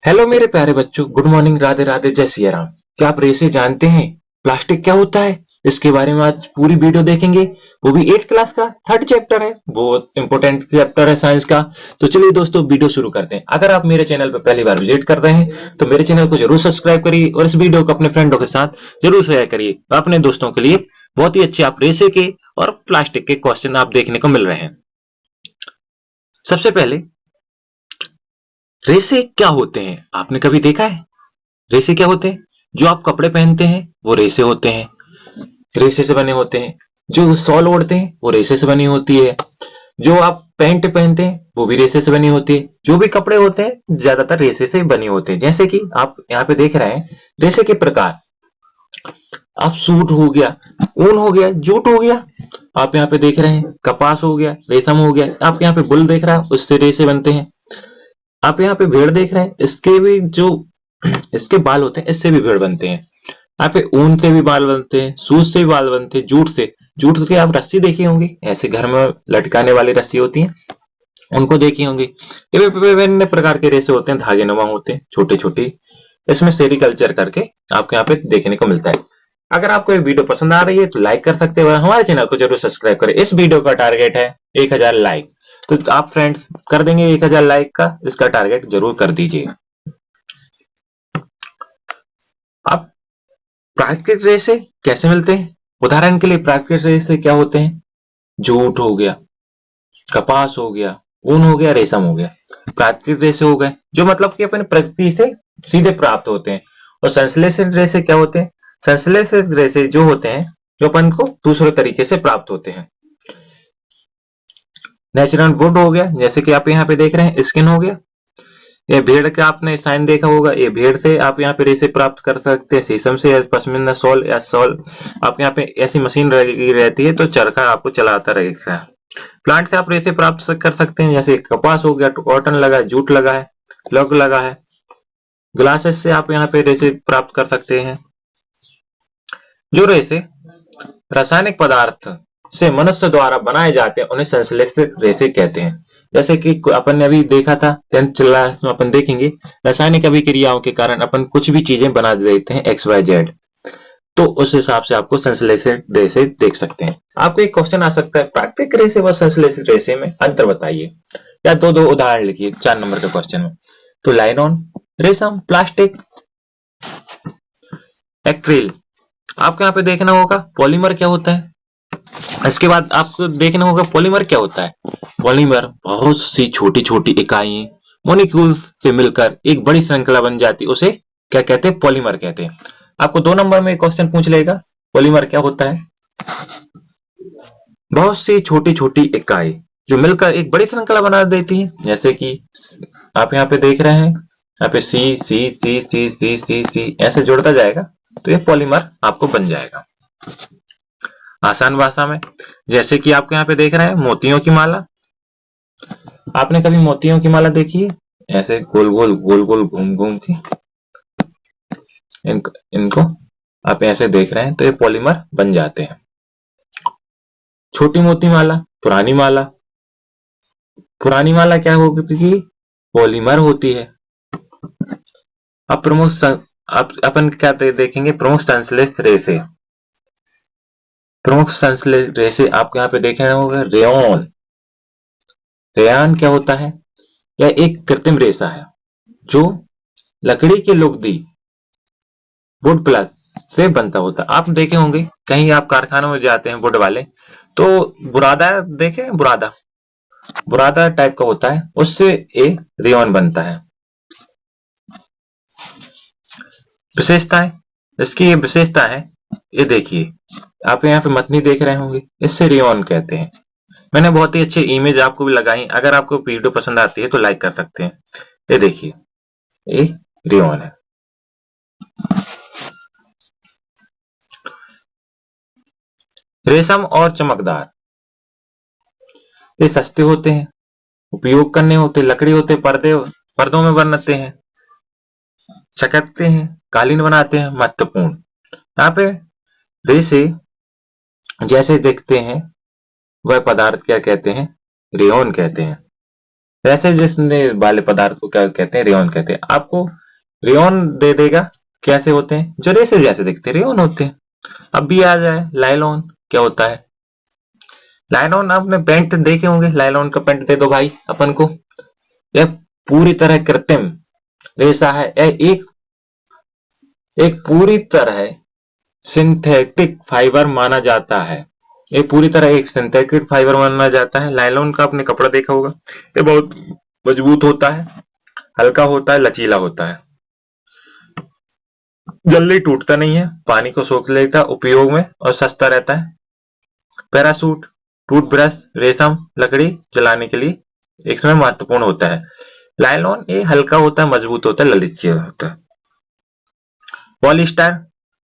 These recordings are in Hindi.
हेलो मेरे प्यारे बच्चों, गुड मॉर्निंग, राधे राधे, जय सिया राम। क्या आप रेसे जानते हैं? प्लास्टिक क्या होता है? इसके बारे में आज पूरी वीडियो देखेंगे। वो भी 8th क्लास का 3rd चैप्टर है, बहुत इंपॉर्टेंट चैप्टर है साइंस का। तो चलिए दोस्तों, वीडियो शुरू करते हैं। अगर आप मेरे चैनल पर पहली बार विजिट कर रहे हैं तो मेरे चैनल को जरूर सब्सक्राइब करिए और इस वीडियो को अपने फ्रेंडों के साथ जरूर शेयर करिए। अपने दोस्तों के लिए बहुत ही अच्छे आप रेसे के और प्लास्टिक के क्वेश्चन आप देखने को मिल रहे हैं। सबसे पहले, रेसे क्या होते हैं? आपने कभी देखा है रेसे क्या होते हैं? जो आप कपड़े पहनते हैं वो रेसे होते हैं, रेसे से बने होते हैं। जो शॉल ओढ़ते हैं वो रेसे से बनी होती है। जो आप पैंट पहनते हैं वो भी रेसे से बनी होती है। जो भी कपड़े होते हैं ज्यादातर रेसे से बने होते हैं। जैसे कि आप यहाँ पे देख रहे हैं रेसे के प्रकार। आप सूट हो गया, ऊन हो गया, जूट हो गया। आप यहाँ पे देख रहे हैं कपास हो गया, रेशम हो गया। आप यहाँ पे बुल देख रहे हैं, उससे रेसे बनते हैं। आप यहाँ पे भेड़ देख रहे हैं, इसके भी जो इसके बाल होते हैं इससे भी भेड़ बनते हैं। यहाँ पे ऊन से भी बाल बनते हैं, सूत से भी बाल बनते हैं, जूट के आप रस्सी देखी होंगी, ऐसे घर में लटकाने वाली रस्सी होती है, उनको देखी होंगी। ये विभिन्न प्रकार के रेसे होते हैं, धागे नुमा होते हैं, छोटे छोटे। इसमें सेरिकल्चर करके आपको यहाँ पे देखने को मिलता है। अगर आपको ये वीडियो पसंद आ रही है तो लाइक कर सकते हो, हमारे चैनल को जरूर सब्सक्राइब करें। इस वीडियो का टारगेट है 1000 लाइक, तो आप फ्रेंड्स कर देंगे 1000 लाइक का, इसका टारगेट जरूर कर दीजिए। अब प्राकृतिक रेसे कैसे मिलते हैं? उदाहरण के लिए प्राकृतिक रेसे क्या होते हैं? जूट हो गया, कपास हो गया, ऊन हो गया, रेशम हो गया। प्राकृतिक रेसे हो गए जो मतलब कि अपने प्रकृति से सीधे प्राप्त होते हैं। और संश्लेषित रेसे क्या होते हैं? संश्लेषित रेसे जो होते हैं जो अपन को दूसरे तरीके से प्राप्त होते हैं। नेचुरल वुड हो गया, जैसे कि आप यहाँ पे देख रहे हैं स्किन हो गया। ये भेड़ का आपने साइन देखा होगा, ये भेड़ से आप यहाँ पे रेसे प्राप्त कर सकते हैं। शीशम से या पश्मीना शॉल या शॉल, आप यहाँ पे ऐसी मशीन रहती है तो चरखा आपको चलाता रहेगा। प्लांट से आप रेसे प्राप्त कर सकते हैं, जैसे कपास हो गया, कॉटन लगा है, जूट लगा है, लॉग लगा है। ग्लासेस से आप यहाँ पे रेसे प्राप्त कर सकते हैं। जो रेसे रासायनिक पदार्थ से मनुष्य द्वारा बनाए जाते हैं उन्हें संश्लेषित रेसे कहते हैं। जैसे कि अपन ने अभी देखा था 10th क्लास में, अपन देखेंगे रासायनिक अभिक्रियाओं के कारण अपन कुछ भी चीजें बना देते हैं XYZ, तो उस हिसाब से आपको संश्लेषित रेसे देख सकते हैं। आपको एक क्वेश्चन आ सकता है, प्राकृतिक रेसे व संश्लेषित रेसे में अंतर बताइए, या दो दो उदाहरण लिखिए 4 नंबर के क्वेश्चन में। तो लाइनॉन, रेशम, प्लास्टिक, एक्रिल। आपको यहाँ पे देखना होगा पॉलीमर क्या होता है। इसके बाद आपको देखना होगा पॉलीमर क्या होता है। पॉलीमर बहुत सी छोटी छोटी इकाइयां मोलिक्यूल से मिलकर एक बड़ी श्रृंखला बन जाती है, उसे क्या कहते हैं? पॉलीमर कहते हैं। आपको 2 नंबर में क्वेश्चन पूछ लेगा पॉलीमर क्या होता है। बहुत सी छोटी छोटी इकाई जो मिलकर एक बड़ी श्रृंखला बना देती है, जैसे कि आप यहाँ पे देख रहे हैं, यहाँ पे सी सी सी सी सी सी सी ऐसे जुड़ता जाएगा, तो ये पॉलीमर आपको बन जाएगा आसान भाषा में। जैसे कि आपको यहाँ पे देख रहे हैं मोतियों की माला। आपने कभी मोतियों की माला देखी है? ऐसे गोल गोल गोल गोल घूम घूम के इनको आप ऐसे देख रहे हैं, तो ये पॉलीमर बन जाते हैं। छोटी मोती माला, पुरानी माला। पुरानी माला क्या होती है? पॉलीमर होती है। अब अपन क्या देखेंगे? प्रमुख संश्लेषित रेसे। प्रमुख संश्लेषित रेसे आपको यहाँ पे देखना होगा रेयॉन। रेयॉन क्या होता है? यह एक कृत्रिम रेशा है जो लकड़ी की लुगदी, वुड प्लस से बनता होता है। आप देखे होंगे कहीं आप कारखानों में जाते हैं वुड वाले, तो बुरादा देखे, बुरादा बुरादा टाइप का होता है, उससे एक रेयॉन बनता है। विशेषताएं, इसकी ये विशेषता है, ये देखिए आप यहाँ पे मतनी देख रहे होंगे, इससे रेयॉन कहते हैं। मैंने बहुत ही अच्छी इमेज आपको भी लगाई, अगर आपको वीडियो पसंद आती है तो लाइक कर सकते हैं। ये देखिए, ये रेयॉन है। रेशम और चमकदार, ये सस्ते होते हैं, उपयोग करने होते, लकड़ी होते, पर्दों में बनते हैं, चकतते हैं, कालीन बनाते हैं। महत्वपूर्ण, यहाँ पे रेसे जैसे दिखते हैं वह पदार्थ क्या कहते हैं? रेयॉन कहते हैं। वैसे जिसने वाले पदार्थ को क्या कहते हैं, रेयॉन कहते हैं। आपको रेयॉन दे देगा, कैसे होते हैं, जो रेसे जैसे दिखते हैं रेयॉन होते हैं। अब भी आ जाए लाइलॉन, क्या होता है लाइलॉन? आपने पेंट देखे होंगे, लाइलॉन का पेंट दे दो भाई अपन को। यह पूरी तरह कृत्रिम रेशा है, यह एक पूरी तरह सिंथेटिक फाइबर माना जाता है। ये पूरी तरह एक सिंथेटिक फाइबर माना जाता है। नायलॉन का आपने कपड़ा देखा होगा, ये बहुत मजबूत होता है, हल्का होता है, लचीला होता है, जल्दी टूटता नहीं है, पानी को सोख लेता है उपयोग में, और सस्ता रहता है। पैरासूट, टूथब्रश, रेशम, लकड़ी जलाने के लिए एक समय महत्वपूर्ण होता है। लाइलॉन ये हल्का होता है, मजबूत होता है, लचीला होता है। पॉलिस्टर,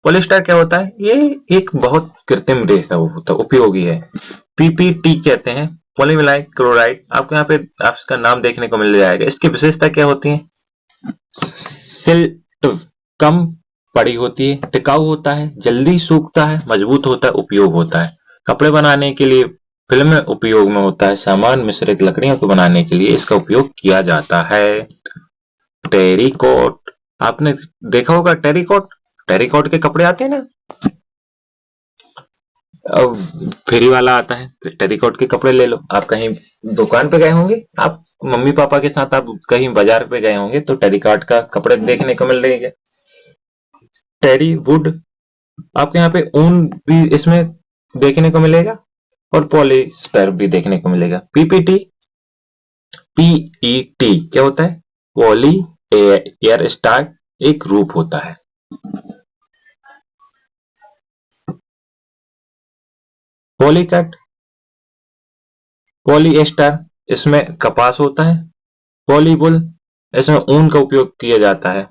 पॉलिस्टर क्या होता है? ये एक बहुत कृत्रिम रेशा होता है, उपयोगी है। पीपीटी कहते हैं, पॉलीविनाइल क्लोराइड। आपको यहाँ पे आप इसका नाम देखने को मिल जाएगा। इसकी विशेषता क्या होती है? सिल्ट कम पड़ी होती है, टिकाऊ होता है, जल्दी सूखता है, मजबूत होता है, उपयोग होता है। कपड़े बनाने के लिए, फिल्म में उपयोग में होता है, सामान मिश्रित लकड़ियों को बनाने के लिए इसका उपयोग किया जाता है। टेरिकॉट, आपने देखा होगा टेरिकॉट, टेरिकॉट के कपड़े आते हैं ना, अब फेरी वाला आता है, तो टेरिकॉट के कपड़े ले लो। आप कहीं दुकान पे गए होंगे, आप मम्मी पापा के साथ आप कहीं बाजार पे गए होंगे, तो टेरिकॉट का कपड़े देखने को मिल रही है। टेरी वुड, आपके यहाँ पे ऊन भी इसमें देखने को मिलेगा, और पॉलिस्टर भी देखने को मिलेगा। पीपीटी, पीईटी क्या होता है? पॉली एयर स्टार्ट एक रूप होता है। पॉलीकट, पॉलीएस्टर, इसमें कपास होता है। पॉलीवुल, इसमें ऊन का उपयोग किया जाता है।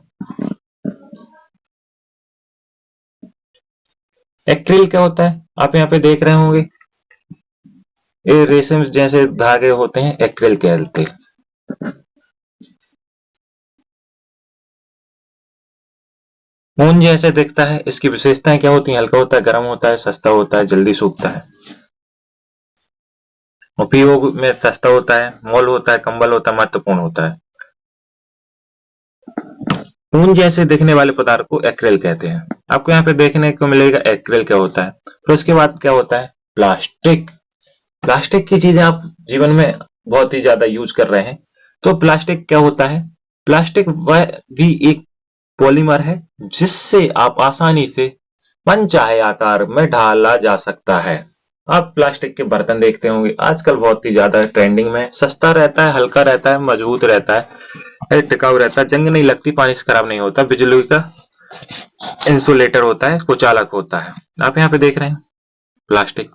एक्रिल क्या होता है? आप यहाँ पे देख रहे होंगे, ये रेशम जैसे धागे होते हैं, एक्रिल कहते हैं। ऊन जैसे दिखता है। इसकी विशेषताएं क्या होती हैं? हल्का होता है, गर्म होता है, सस्ता होता है, जल्दी सूखता है, उपयोग में सस्ता होता है, मोल होता है, कंबल होता है, महत्वपूर्ण होता है। ऊन जैसे दिखने वाले पदार्थ को एक्रिल कहते हैं। आपको यहाँ पे देखने को मिलेगा एक्रिल क्या होता है। फिर उसके बाद क्या होता है? प्लास्टिक। प्लास्टिक की चीजें आप जीवन में बहुत ही ज्यादा यूज कर रहे हैं, तो प्लास्टिक क्या होता है? प्लास्टिक वह भी एक पॉलीमर है जिससे आप आसानी से मनचाहे आकार में ढाला जा सकता है। आप प्लास्टिक के बर्तन देखते होंगे, आजकल बहुत ही ज्यादा ट्रेंडिंग में। सस्ता रहता है, हल्का रहता है, मजबूत रहता है, टिकाऊ रहता है, जंग नहीं लगती, पानी से खराब नहीं होता, बिजली का इंसुलेटर होता है, कुचालक होता है। आप यहाँ पे देख रहे हैं प्लास्टिक।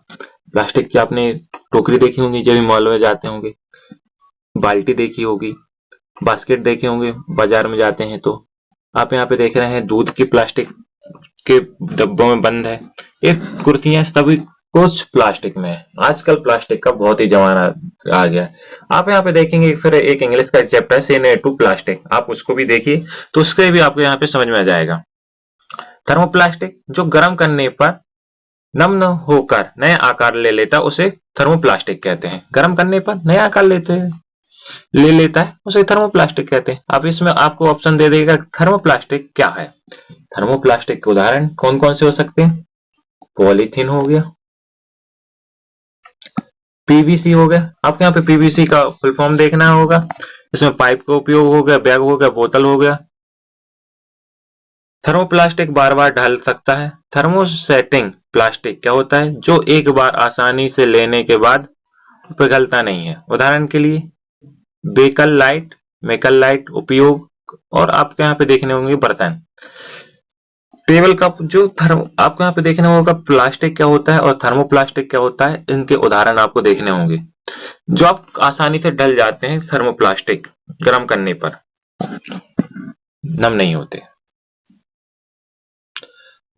प्लास्टिक की आपने टोकरी देखी होंगी जब भी मॉल में जाते होंगे, बाल्टी देखी होगी, बास्केट देखे होंगे बाजार में जाते हैं तो। आप यहाँ पे देख रहे हैं दूध की प्लास्टिक के डब्बों में बंद है। ये कुर्सियां सभी कुछ प्लास्टिक में है। आजकल प्लास्टिक का बहुत ही जमाना आ गया है। आप यहाँ पे देखेंगे फिर एक इंग्लिश का चैप्टर है, से ने टू प्लास्टिक, आप उसको भी देखिए तो उसके भी आपको यहाँ पे समझ में आ जाएगा। थर्मोप्लास्टिक, जो गर्म करने पर नम्न होकर नया आकार ले लेता, उसे थर्मोप्लास्टिक कहते हैं। गर्म करने पर नया आकार ले लेता है, उसे थर्मोप्लास्टिक कहते हैं। अब इसमें आपको ऑप्शन दे देगा थर्मोप्लास्टिक क्या है। थर्मोप्लास्टिक के उदाहरण कौन कौन से हो सकते हैं? पॉलीथीन हो गया, पीवीसी हो गया। आपको यहाँ पे पीवीसी का फुल फॉर्म देखना होगा। इसमें पाइप का उपयोग हो गया, बैग हो गया, बोतल हो गया। थर्मोप्लास्टिक बार बार ढल सकता है। थर्मोसेटिंग प्लास्टिक क्या होता है? जो एक बार आसानी से लेने के बाद पिघलता नहीं है। उदाहरण के लिए बेकल लाइट, मेकल लाइट उपयोग। और आपके यहाँ पे देखने होंगे बर्तन, टेबल कप। जो आपको यहाँ पे देखना होगा प्लास्टिक क्या होता है और थर्मोप्लास्टिक क्या होता है, इनके उदाहरण आपको देखने होंगे। जो आप आसानी से डल जाते हैं, थर्मोप्लास्टिक गर्म करने पर नम नहीं होते।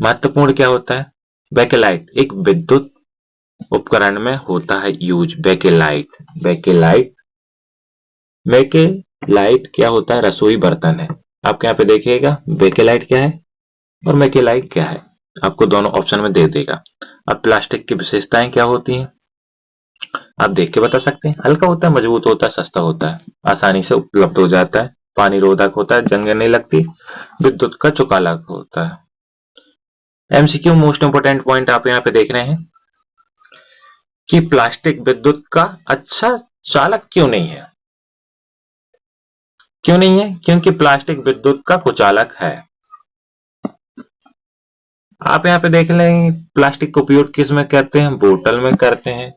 महत्वपूर्ण क्या होता है? बेकेलाइट एक विद्युत उपकरण में होता है यूज। बेकेलाइट, बेकेलाइट, बेकेलाइट क्या होता है? रसोई बर्तन है। आपके यहाँ पे देखिएगा बेकेलाइट क्या है और बेकेलाइट क्या है, आपको दोनों ऑप्शन में दे देगा। अब प्लास्टिक की विशेषताएं क्या होती हैं? आप देख के बता सकते हैं। हल्का होता है, मजबूत होता है, सस्ता होता है, आसानी से उपलब्ध हो जाता है, पानी रोधक होता है, जंग नहीं लगती, विद्युत का चुकालक होता है। एमसीक्यू मोस्ट इंपोर्टेंट पॉइंट आप यहाँ पे देख रहे हैं कि प्लास्टिक विद्युत का अच्छा चालक क्यों नहीं है। क्यों नहीं है? क्योंकि प्लास्टिक विद्युत का कुचालक है। आप यहाँ पे देख लें, प्लास्टिक का उपयोग किस में करते हैं? बोतल में करते हैं।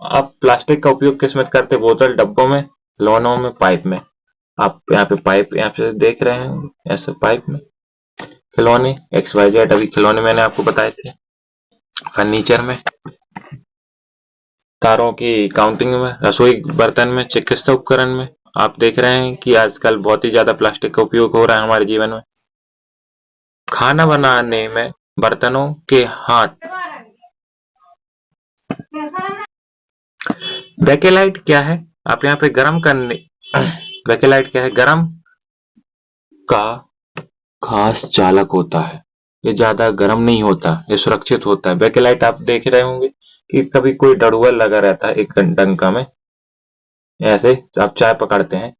आप प्लास्टिक का उपयोग किस में करते हैं? बोतल, डब्बों में, खिलौनों में, पाइप में। आप यहाँ पे पाइप यहाँ पे देख रहे हैं, ऐसे पाइप में। खिलौने XYZ, अभी खिलौने मैंने आपको बताए थे। फर्नीचर में, तारों की काउंटिंग में, रसोई बर्तन में, चिकित्सा उपकरण में। आप देख रहे हैं कि आजकल बहुत ही ज्यादा प्लास्टिक का उपयोग हो रहा है हमारे जीवन में। खाना बनाने में बर्तनों के हाथ। बैकेलाइट क्या है? आप यहाँ पे गर्म करने बैकेलाइट क्या है? गर्म का खास चालक होता है। ये ज्यादा गर्म नहीं होता, ये सुरक्षित होता है। बैकेलाइट आप देख रहे होंगे कि कभी कोई डरुआ लगा रहता है एक डंका में, ऐसे आप चाय पकड़ते हैं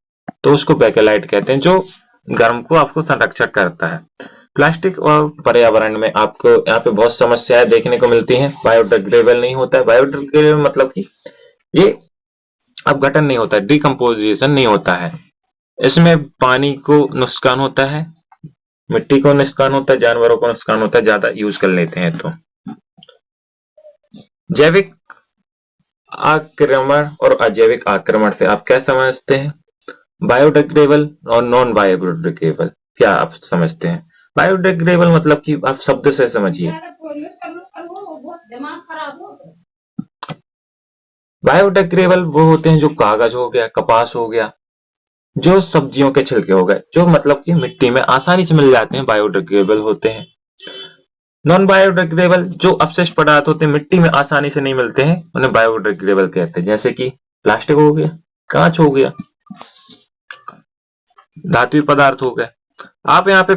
तो उसको बैकेलाइट कहते हैं, जो गर्म को आपको संरक्षक करता है। प्लास्टिक और पर्यावरण में आपको यहाँ पे बहुत समस्याएं देखने को मिलती हैं। बायोडिग्रेडेबल नहीं होता है। बायोडिग्रेडेबल मतलब कि ये अपघटन नहीं होता है, डिकम्पोजिशन नहीं होता है। इसमें पानी को नुकसान होता है, मिट्टी को नुकसान होता है, जानवरों को नुकसान होता है, ज्यादा यूज कर लेते हैं तो। जैविक आक्रमण और अजैविक आक्रमण से आप क्या समझते हैं? बायोडिग्रेडेबल और नॉन बायोडिग्रेडेबल क्या आप समझते हैं? बायोडिग्रेडेबल मतलब कि आप शब्द से समझिए। बायोडिग्रेडेबल वो होते हैं जो कागज हो गया, कपास हो गया, जो सब्जियों के छिलके हो गए, जो मतलब कि मिट्टी में आसानी से मिल जाते हैं, बायोडिग्रेडेबल होते हैं। नॉन बायोडिग्रेडेबल जो अपशिष्ट पदार्थ होते हैं, मिट्टी में आसानी से नहीं मिलते हैं, उन्हें बायोडिग्रेडेबल कहते हैं। जैसे कि प्लास्टिक हो गया, कांच हो गया, धातुई पदार्थ हो गए। आप यहाँ पे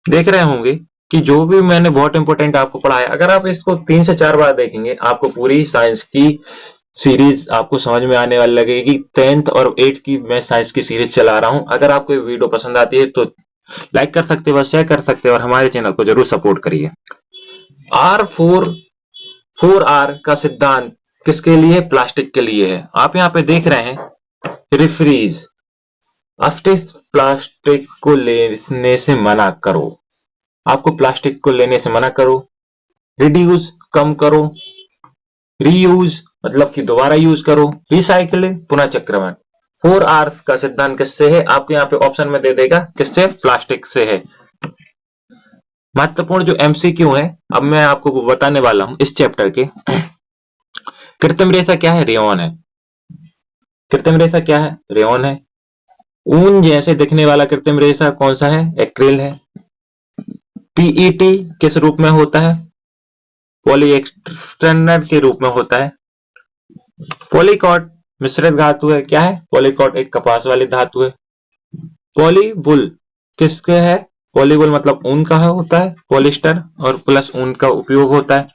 देख रहे होंगे कि जो भी मैंने बहुत इंपॉर्टेंट आपको पढ़ाया, अगर आप इसको 3 से 4 बार देखेंगे, आपको पूरी साइंस की सीरीज आपको समझ में आने वाली लगेगी। 10th और 8th की मैं साइंस की सीरीज चला रहा हूं। अगर आपको ये वीडियो पसंद आती है तो लाइक कर सकते हो, शेयर कर सकते हो और हमारे चैनल को जरूर सपोर्ट करिए। R4 का सिद्धांत किसके लिए? प्लास्टिक के लिए है। आप यहाँ पे देख रहे हैं रिफ्रीज, अपशिष्ट प्लास्टिक को लेने से मना करो। आपको प्लास्टिक को लेने से मना करो। रिड्यूस, कम करो। रीयूज मतलब कि दोबारा यूज करो। रिसाइकलिंग, पुनः चक्रवण। 4R का सिद्धांत किससे है? आपको यहाँ पे ऑप्शन में दे देगा किससे? प्लास्टिक से है। महत्वपूर्ण जो MCQ है अब मैं आपको बताने वाला हूं इस चैप्टर के। कृत्रिम रेशा क्या है? रेयॉन है। कृत्रिम रेशा क्या है? रेयॉन है। ऊन जैसे दिखने वाला कृत्रिम रेशा कौन सा है? एक्रिल है। PET किस रूप में होता है? पॉलीएस्टर के रूप में होता है। पॉलीकॉट मिश्रित धातु है। क्या है? पॉलीकॉट एक कपास वाली धातु है। पॉलीवुल किसके है? पॉलीवुल मतलब ऊन का होता है। पॉलिस्टर और प्लस ऊन का उपयोग होता है।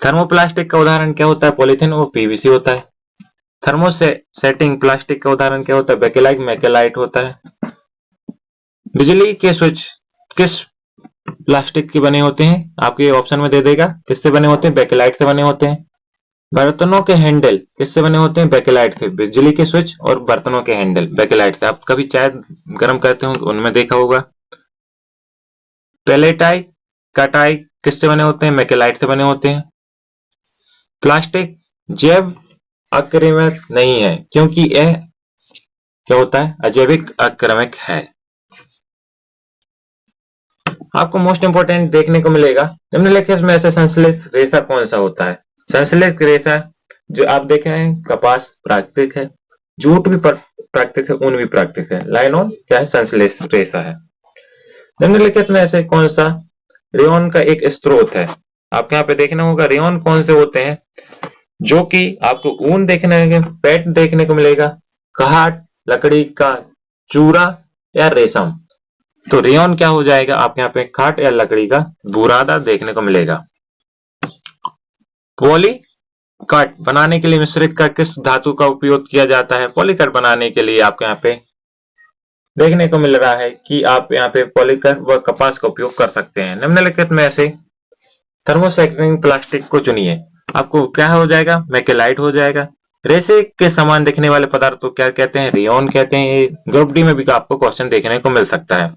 थर्मोप्लास्टिक का उदाहरण क्या होता है? पॉलीथीन और PVC होता है। थर्मोसेटिंग प्लास्टिक का उदाहरण क्या होता है? बेकेलाइट, मैकेलाइट होता है। बिजली के स्विच किस प्लास्टिक के बने होते हैं? आपके ऑप्शन में दे देगा किससे बने होते हैं? बेकेलाइट से बने होते हैं। बर्तनों के हैंडल किससे बने होते हैं? बेकेलाइट से। बिजली के स्विच और बर्तनों के हैंडल बेकेलाइट से। आप कभी चाय गर्म करते होंगे, उनमें देखा होगा। पेलेटाई, कटाई किससे बने होते हैं? मैकेलाइट से बने होते हैं। प्लास्टिक जैव आक्रमक नहीं है क्योंकि यह क्या होता है? अजैविक आक्रमक है। आपको मोस्ट इंपोर्टेंट देखने को मिलेगा निम्नलिखित में से संश्लेषित रेशा कौन सा होता है? संश्लेषित रेशा जो आप देख रहे हैं, कपास प्राकृतिक है, जूट भी प्राकृतिक है, ऊन भी प्राकृतिक है। लाइनोन क्या है? संश्लेषित रेशा है। निम्नलिखित में से कौन सा रेयॉन का एक स्रोत है? आपको यहाँ पे देखना होगा रेयॉन कौन से होते हैं, जो कि आपको ऊन देखने पैट देखने को मिलेगा, कहाट, लकड़ी का चूरा या रेशम। तो रेयॉन क्या हो जाएगा? आपके यहाँ पे खाट या लकड़ी का बुरादा देखने को मिलेगा। पॉलीकार्ट बनाने के लिए मिश्रित का किस धातु का उपयोग किया जाता है? पॉलीकार्ट बनाने के लिए आपको यहाँ पे देखने को मिल रहा है कि आप यहाँ पे पॉलीकार्ट व कपास का उपयोग कर सकते हैं। निम्नलिखित में से थर्मोसेटिंग प्लास्टिक को चुनिए। आपको क्या हो जाएगा? मैकेलाइट हो जाएगा। रेसे के समान दिखने वाले पदार्थ को क्या कहते हैं? रेयॉन कहते हैं। ग्रुप डी में भी आपको क्वेश्चन देखने को मिल सकता है।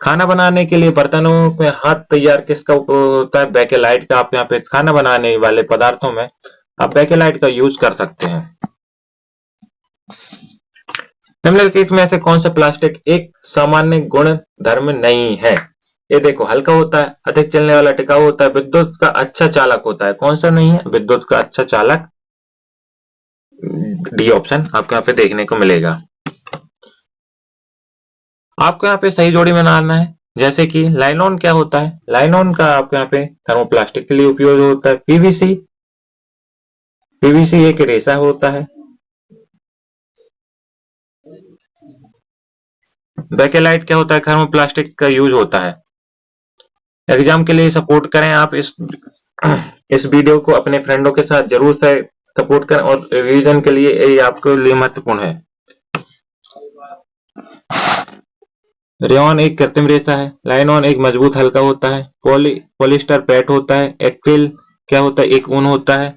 खाना बनाने के लिए बर्तनों में हाथ तैयार किसका होता है? बेकेलाइट का। आप यहाँ पे खाना बनाने वाले पदार्थों में आप बेकेलाइट का यूज कर सकते हैं। निम्नलिखित में से कौन सा प्लास्टिक एक सामान्य गुण धर्म नहीं है? ये देखो, हल्का होता है, अधिक चलने वाला, टिकाऊ होता है, विद्युत का अच्छा चालक होता है। कौन सा नहीं है? विद्युत का अच्छा चालक। डी ऑप्शन आपको यहाँ पे देखने को मिलेगा। आपको यहाँ पे सही जोड़ी बनाना है। जैसे कि लाइलॉन क्या होता है? लाइलॉन का आपको यहाँ पे थर्मोप्लास्टिक के लिए उपयोग होता है। पीवीसी, पीवीसी एक रेशा होता है। बेकेलाइट क्या होता है? थर्मोप्लास्टिक का यूज होता है। एग्जाम के लिए सपोर्ट करें आप इस वीडियो को अपने फ्रेंडों के साथ जरूर से सपोर्ट करें और रिवीजन के लिए ये आपके लिए महत्वपूर्ण है। रेयॉन एक कृत्रिम रेशा है। लाइनॉन एक मजबूत हल्का होता है। पॉलिस्टर पैट होता है। एक्रिल क्या होता है? एक ऊन होता है।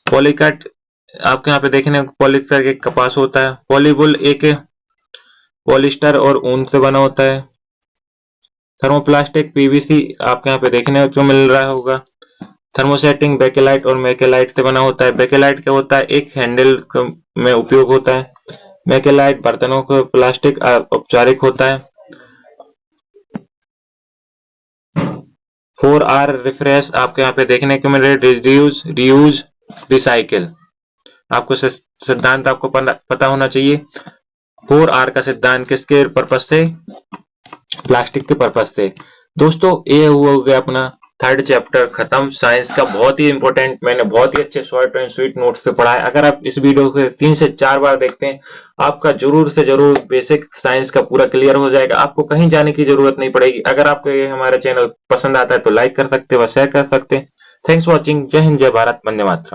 पॉलीकार्ट आपके यहाँ पे देखने को पॉलीस्टर एक कपास होता है। पॉलीवुल एक पॉलिस्टर और ऊन से बना होता है। थर्मोप्लास्टिक पीवीसी आपके यहाँ पे देखने को मिल रहा होगा। थर्मोसेटिंग बेकेलाइट और मैकेलाइट से बना होता है। बेकेलाइट क्या होता है? एक हैंडल में उपयोग होता है। मैकेलाइट बर्तनों को प्लास्टिक औपचारिक होता है। 4R रिफ्रेश आपके यहाँ पे देखने को मिल रहा है। Reduce, reuse, recycle. आपको सिद्धांत आपको पता होना चाहिए। 4R का सिद्धांत किसके पर्पज से? प्लास्टिक के पर्पज से। दोस्तों ये हो गया अपना थर्ड चैप्टर खत्म साइंस का। बहुत ही इंपॉर्टेंट, मैंने बहुत ही अच्छे शॉर्ट एंड स्वीट नोट्स से पढ़ा है। अगर आप इस वीडियो को 3 से 4 बार देखते हैं, आपका जरूर से जरूर बेसिक साइंस का पूरा क्लियर हो जाएगा। आपको कहीं जाने की जरूरत नहीं पड़ेगी। अगर आपको ये हमारा चैनल पसंद आता है तो लाइक कर सकते हो, शेयर कर सकते हैं। Thanks for watching. जय हिंद, जय भारत, वंदे मातरम।